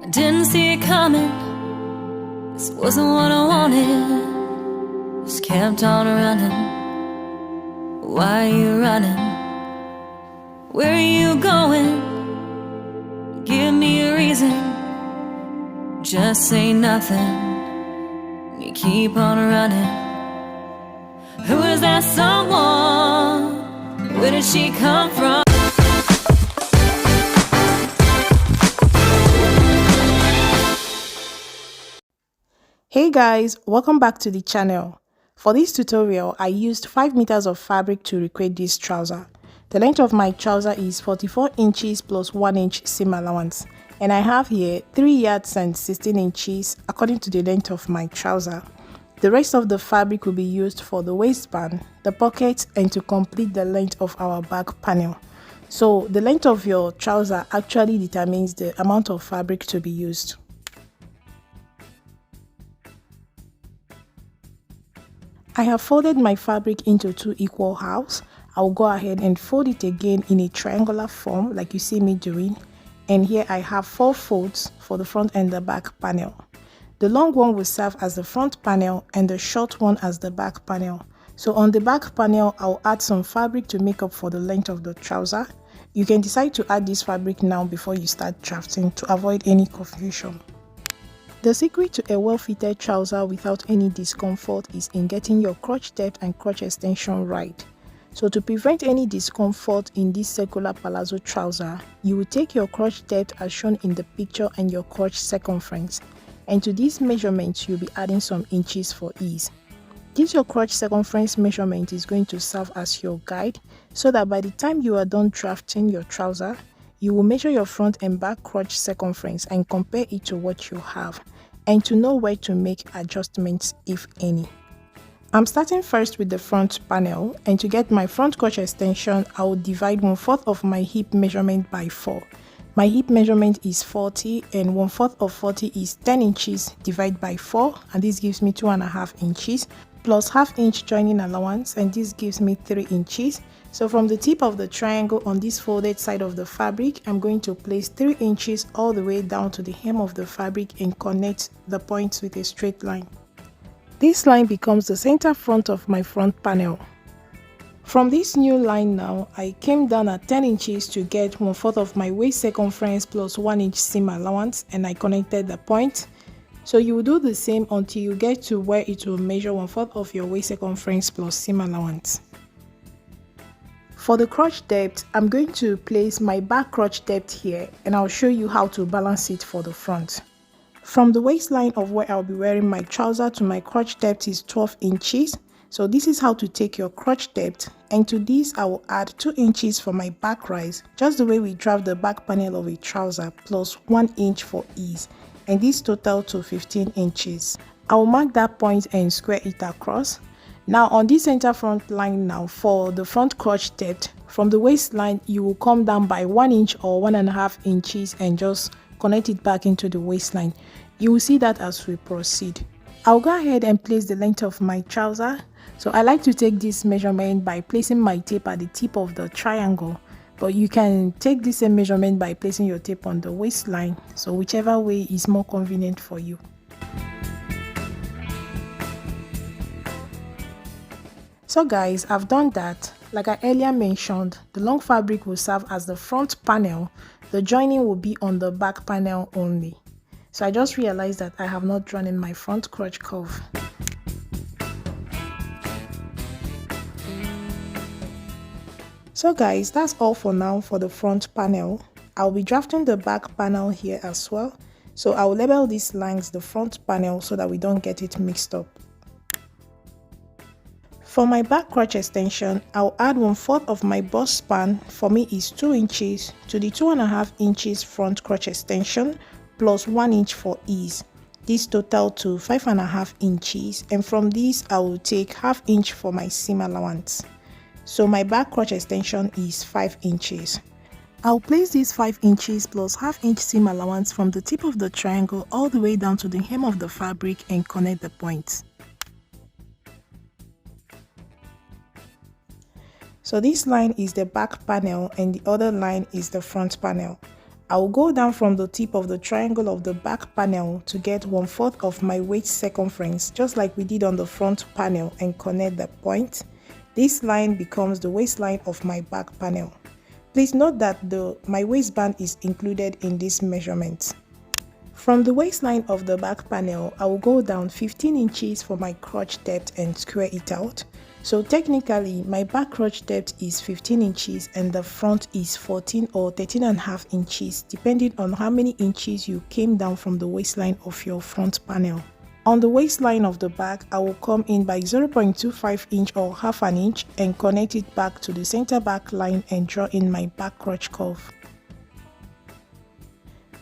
I didn't see it coming. This wasn't what I wanted. Just kept on running. Why are you running? Where are you going? Give me a reason. Just say nothing. You keep on running. Who is that someone? Where did she come from? Hey guys, welcome back to the channel. For this tutorial, I used 5 meters of fabric to recreate this trouser. The length of my trouser is 44 inches plus 1 inch seam allowance, and I have here 3 yards and 16 inches according to the length of my trouser. The rest of the fabric will be used for the waistband, the pockets, and to complete the length of our back panel. So the length of your trouser actually determines the amount of fabric to be used. I have folded my fabric into 2 equal halves. I'll go ahead and fold it again in a triangular form like you see me doing. And here I have 4 folds for the front and the back panel. The long one will serve as the front panel and the short one as the back panel. So on the back panel, I'll add some fabric to make up for the length of the trouser. You can decide to add this fabric now before you start drafting to avoid any confusion. The secret to a well-fitted trouser without any discomfort is in getting your crotch depth and crotch extension right. So to prevent any discomfort in this circular palazzo trouser, you will take your crotch depth as shown in the picture and your crotch circumference. And to these measurements, you'll be adding some inches for ease. This your crotch circumference measurement is going to serve as your guide so that by the time you are done drafting your trouser, you will measure your front and back crotch circumference and compare it to what you have, and to know where to make adjustments if any. I'm starting first with the front panel, and to get my front crotch extension, I will divide 1/4 of my hip measurement by 4. My hip measurement is 40 and 1/4 of 40 is 10 inches divided by 4, and this gives me 2.5 inches plus 1/2 inch joining allowance, and this gives me 3 inches. So from the tip of the triangle on this folded side of the fabric, I'm going to place 3 inches all the way down to the hem of the fabric and connect the points with a straight line. This line becomes the center front of my front panel. From this new line now, I came down at 10 inches to get 1/4 of my waist circumference plus 1 inch seam allowance, and I connected the point. So you will do the same until you get to where it will measure 1/4 of your waist circumference plus seam allowance. For the crotch depth, I'm going to place my back crotch depth here, and I'll show you how to balance it for the front. From the waistline of where I'll be wearing my trouser to my crotch depth is 12 inches. So this is how to take your crotch depth, and to this I will add 2 inches for my back rise, just the way we draft the back panel of a trouser, plus 1 inch for ease, and this total to 15 inches. I will mark that point and square it across. Now on this center front line now, for the front crotch depth, from the waistline you will come down by 1 inch or 1.5 inches and just connect it back into the waistline. You will see that as we proceed. I'll go ahead and place the length of my trouser. So I like to take this measurement by placing my tape at the tip of the triangle, but you can take this same measurement by placing your tape on the waistline, so whichever way is more convenient for you. So guys, I've done that. Like I earlier mentioned, the long fabric will serve as the front panel. The joining will be on the back panel only. So I just realized that I have not drawn in my front crotch curve. So guys, that's all for now for the front panel. I'll be drafting the back panel here as well. So I'll label these lines the front panel so that we don't get it mixed up. For my back crotch extension, I'll add 1/4 of my bust span, for me is 2 inches, to the 2.5 inches front crotch extension plus 1 inch for ease. This total to 5.5 inches, and from this I will take 1/2 inch for my seam allowance. So my back crotch extension is 5 inches. I'll place these 5 inches plus 1/2 inch seam allowance from the tip of the triangle all the way down to the hem of the fabric and connect the points. So this line is the back panel and the other line is the front panel. I will go down from the tip of the triangle of the back panel to get 1/4 of my waist circumference, just like we did on the front panel, and connect the point. This line becomes the waistline of my back panel. Please note that my waistband is included in this measurement. From the waistline of the back panel, I will go down 15 inches for my crotch depth and square it out. So technically, my back crotch depth is 15 inches and the front is 14 or 13.5 inches, depending on how many inches you came down from the waistline of your front panel. On the waistline of the back, I will come in by 0.25 inch or half an inch and connect it back to the center back line and draw in my back crotch curve.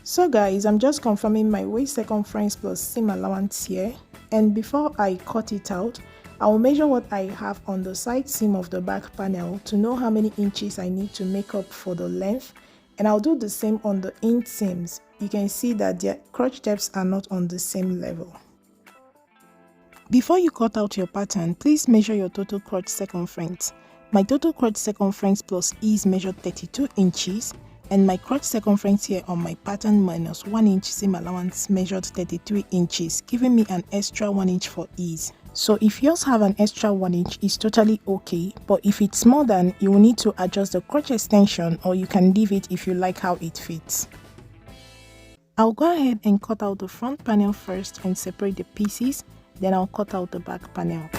So guys, I'm just confirming my waist circumference plus seam allowance here, and before I cut it out, I will measure what I have on the side seam of the back panel to know how many inches I need to make up for the length, and I'll do the same on the inseams. You can see that their crotch depths are not on the same level. Before you cut out your pattern, please measure your total crotch circumference. My total crotch circumference plus ease measured 32 inches. And my crotch circumference here on my pattern minus 1 inch seam allowance measured 33 inches, giving me an extra 1 inch for ease. So if yours have an extra 1 inch, it's totally okay, but if it's more than, you will need to adjust the crotch extension, or you can leave it if you like how it fits. I'll go ahead and cut out the front panel first and separate the pieces, then I'll cut out the back panel.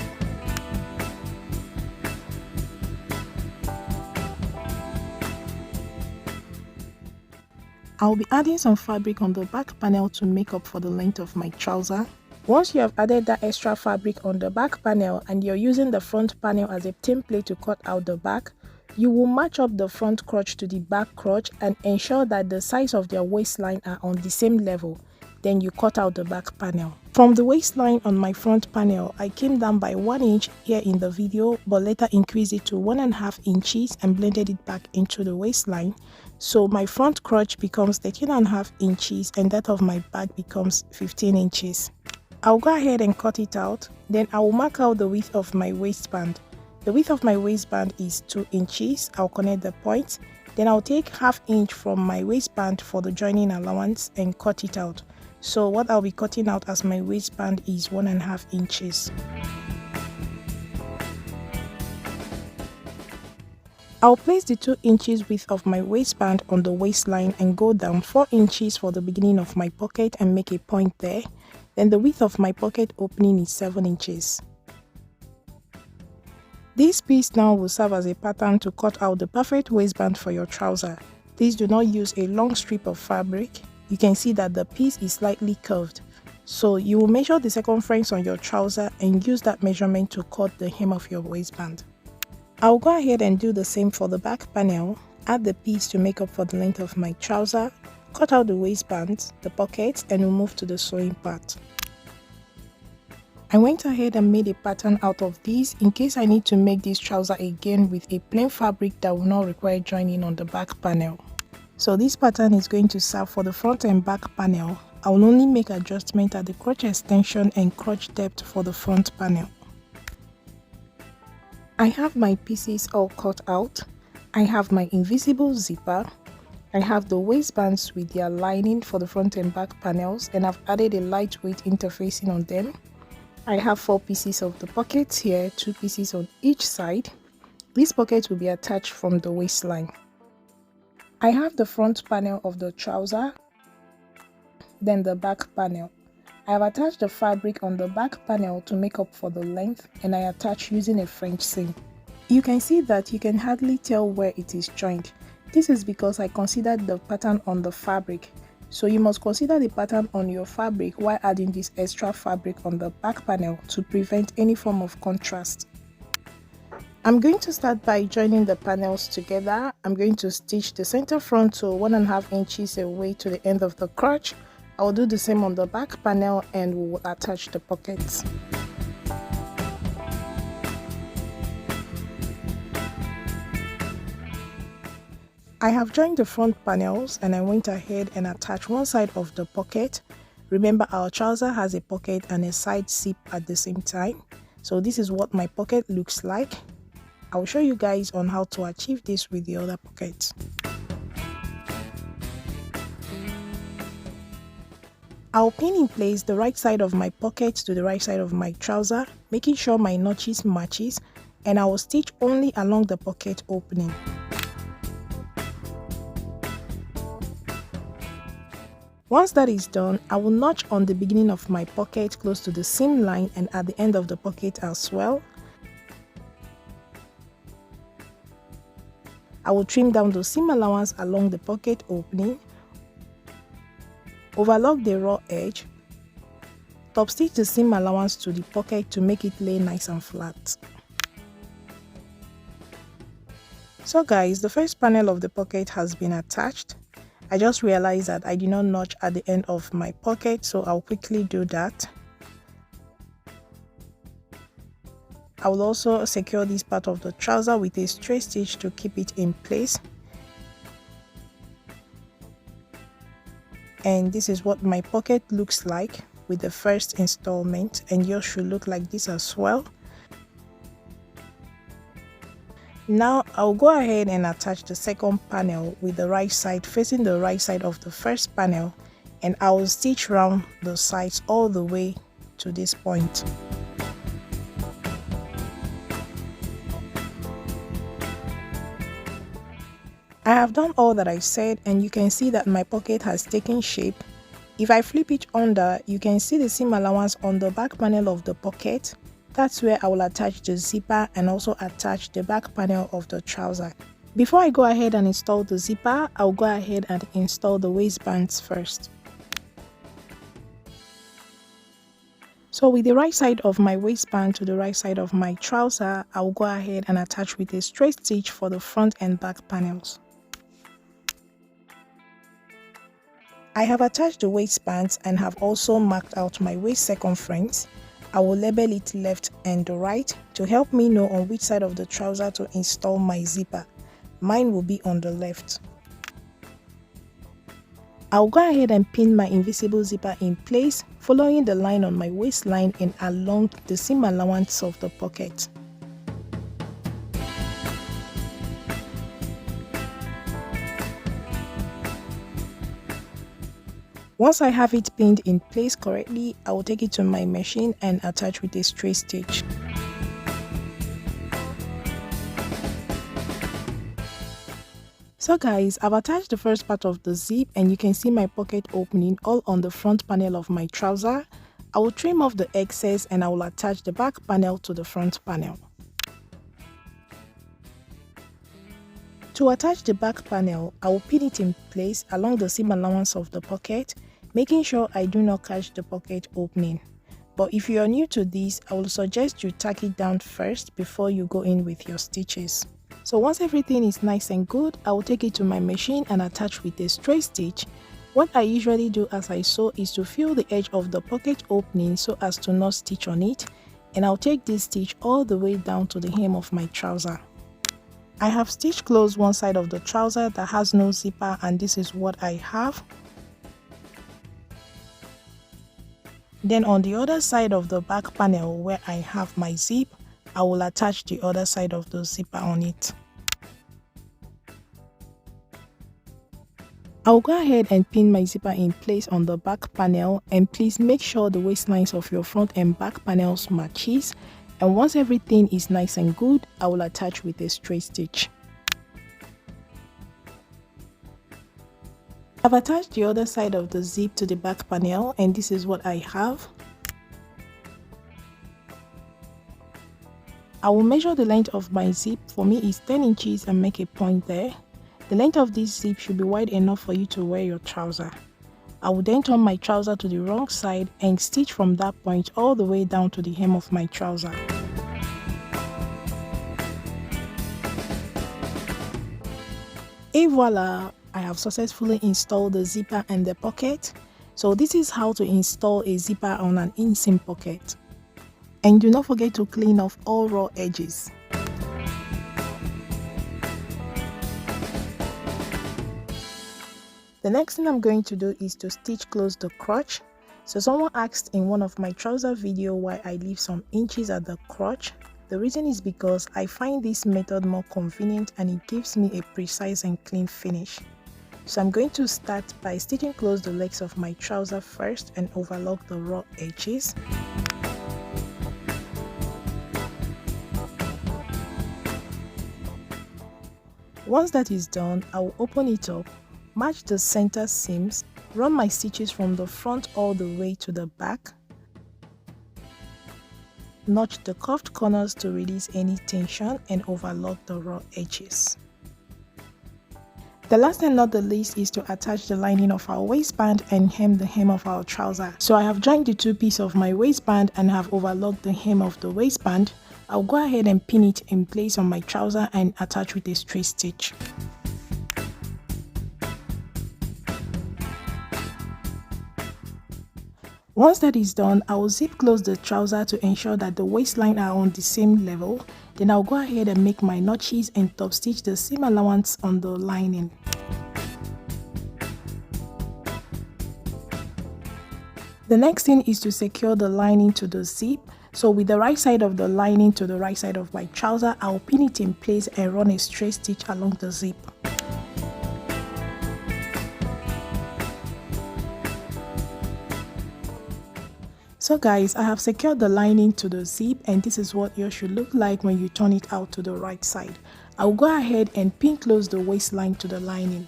I'll be adding some fabric on the back panel to make up for the length of my trouser. Once you have added that extra fabric on the back panel and you're using the front panel as a template to cut out the back, you will match up the front crotch to the back crotch and ensure that the sides of their waistline are on the same level. Then you cut out the back panel. From the waistline on my front panel, I came down by 1 inch here in the video, but later increased it to 1.5 inches and blended it back into the waistline. So my front crotch becomes 13.5 inches and that of my back becomes 15 inches. I'll go ahead and cut it out. Then I will mark out the width of my waistband. The width of my waistband is 2 inches. I'll connect the point. Then I'll take ½ inch from my waistband for the joining allowance and cut it out. So what I'll be cutting out as my waistband is 1.5 inches. I'll place the 2 inches width of my waistband on the waistline and go down 4 inches for the beginning of my pocket and make a point there. Then the width of my pocket opening is 7 inches. This piece now will serve as a pattern to cut out the perfect waistband for your trouser. Please do not use a long strip of fabric. You can see that the piece is slightly curved. So you will measure the circumference on your trouser and use that measurement to cut the hem of your waistband. I'll go ahead and do the same for the back panel. Add the piece to make up for the length of my trouser, cut out the waistband, the pockets, and we'll move to the sewing part. I went ahead and made a pattern out of these in case I need to make this trouser again with a plain fabric that will not require joining on the back panel. So this pattern is going to serve for the front and back panel. I will only make adjustment at the crotch extension and crotch depth for the front panel. I have my pieces all cut out. I have my invisible zipper. I have the waistbands with their lining for the front and back panels, and I've added a lightweight interfacing on them. I have 4 pieces of the pockets here, 2 pieces on each side. These pockets will be attached from the waistline. I have the front panel of the trouser, then the back panel. I have attached the fabric on the back panel to make up for the length, and I attach using a French seam. You can see that you can hardly tell where it is joined. This is because I considered the pattern on the fabric. So you must consider the pattern on your fabric while adding this extra fabric on the back panel to prevent any form of contrast. I'm going to start by joining the panels together. I'm going to stitch the center front to 1.5 inches away to the end of the crotch. I will do the same on the back panel and we will attach the pockets. I have joined the front panels and I went ahead and attached one side of the pocket. Remember, our trouser has a pocket and a side zip at the same time. So this is what my pocket looks like. I will show you guys on how to achieve this with the other pockets. I'll pin in place the right side of my pocket to the right side of my trouser, making sure my notches matches, and I will stitch only along the pocket opening. Once that is done, I will notch on the beginning of my pocket close to the seam line and at the end of the pocket as well. I will trim down the seam allowance along the pocket opening, overlock the raw edge, top stitch the seam allowance to the pocket to make it lay nice and flat. So guys, the first panel of the pocket has been attached. I just realized that I did not notch at the end of my pocket, so I'll quickly do that. I will also secure this part of the trouser with a straight stitch to keep it in place. And this is what my pocket looks like with the first installment, and yours should look like this as well. Now I'll go ahead and attach the second panel with the right side facing the right side of the first panel, and I will stitch round the sides all the way to this point. I have done all that I said, and you can see that my pocket has taken shape. If I flip it under, you can see the seam allowance on the back panel of the pocket. That's where I will attach the zipper and also attach the back panel of the trouser. Before I go ahead and install the zipper, I'll go ahead and install the waistbands first. So with the right side of my waistband to the right side of my trouser, I'll go ahead and attach with a straight stitch for the front and back panels. I have attached the waistbands and have also marked out my waist circumference. I will label it left and right to help me know on which side of the trouser to install my zipper. Mine will be on the left. I'll go ahead and pin my invisible zipper in place, following the line on my waistline and along the seam allowance of the pocket. Once I have it pinned in place correctly, I will take it to my machine and attach with a straight stitch. So guys, I've attached the first part of the zip and you can see my pocket opening all on the front panel of my trouser. I will trim off the excess and I will attach the back panel to the front panel. To attach the back panel, I will pin it in place along the seam allowance of the pocket, making sure I do not catch the pocket opening. But if you are new to this, I will suggest you tack it down first before you go in with your stitches. So once everything is nice and good, I will take it to my machine and attach with a straight stitch. What I usually do as I sew is to fill the edge of the pocket opening so as to not stitch on it, and I'll take this stitch all the way down to the hem of my trouser. I have stitched close one side of the trouser that has no zipper, and this is what I have. Then on the other side of the back panel where I have my zip, I will attach the other side of the zipper on it. I'll go ahead and pin my zipper in place on the back panel, and please make sure the waistlines of your front and back panels matches. And once everything is nice and good, I will attach with a straight stitch. I've attached the other side of the zip to the back panel, and this is what I have. I will measure the length of my zip. For me is 10 inches and make a point there. The length of this zip should be wide enough for you to wear your trouser. I will then turn my trouser to the wrong side and stitch from that point all the way down to the hem of my trouser. Et voila! I have successfully installed the zipper and the pocket. So this is how to install a zipper on an inseam pocket. And do not forget to clean off all raw edges. The next thing I'm going to do is to stitch close the crotch. So someone asked in one of my trouser video why I leave some inches at the crotch. The reason is because I find this method more convenient and it gives me a precise and clean finish. So I'm going to start by stitching close the legs of my trouser first and overlock the raw edges. Once that is done, I will open it up, match the center seams, run my stitches from the front all the way to the back, notch the curved corners to release any tension and overlock the raw edges. The last and not the least is to attach the lining of our waistband and hem the hem of our trouser. So I have joined the two pieces of my waistband and have overlocked the hem of the waistband. I'll go ahead and pin it in place on my trouser and attach with a straight stitch. Once that is done, I will zip close the trouser to ensure that the waistline are on the same level. Then I'll go ahead and make my notches and top stitch the seam allowance on the lining. The next thing is to secure the lining to the zip. So with the right side of the lining to the right side of my trouser, I'll pin it in place and run a straight stitch along the zip. So guys, I have secured the lining to the zip and this is what yours should look like when you turn it out to the right side. I'll go ahead and pin close the waistline to the lining.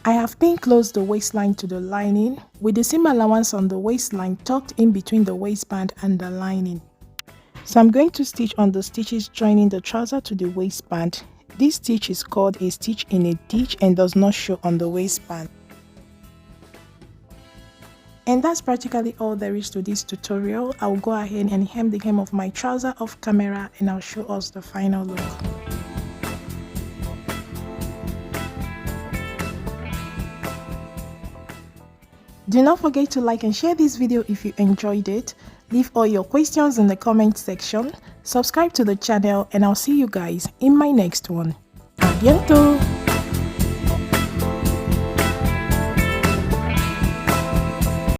I have pinned close the waistline to the lining with the seam allowance on the waistline tucked in between the waistband and the lining. So I'm going to stitch on the stitches joining the trouser to the waistband. This stitch is called a stitch in a ditch and does not show on the waistband. And that's practically all there is to this tutorial. I'll go ahead and hem the hem of my trouser off camera and I'll show us the final look. Do not forget to like and share this video if you enjoyed it. Leave all your questions in the comment section. Subscribe to the channel and I'll see you guys in my next one. A bientôt!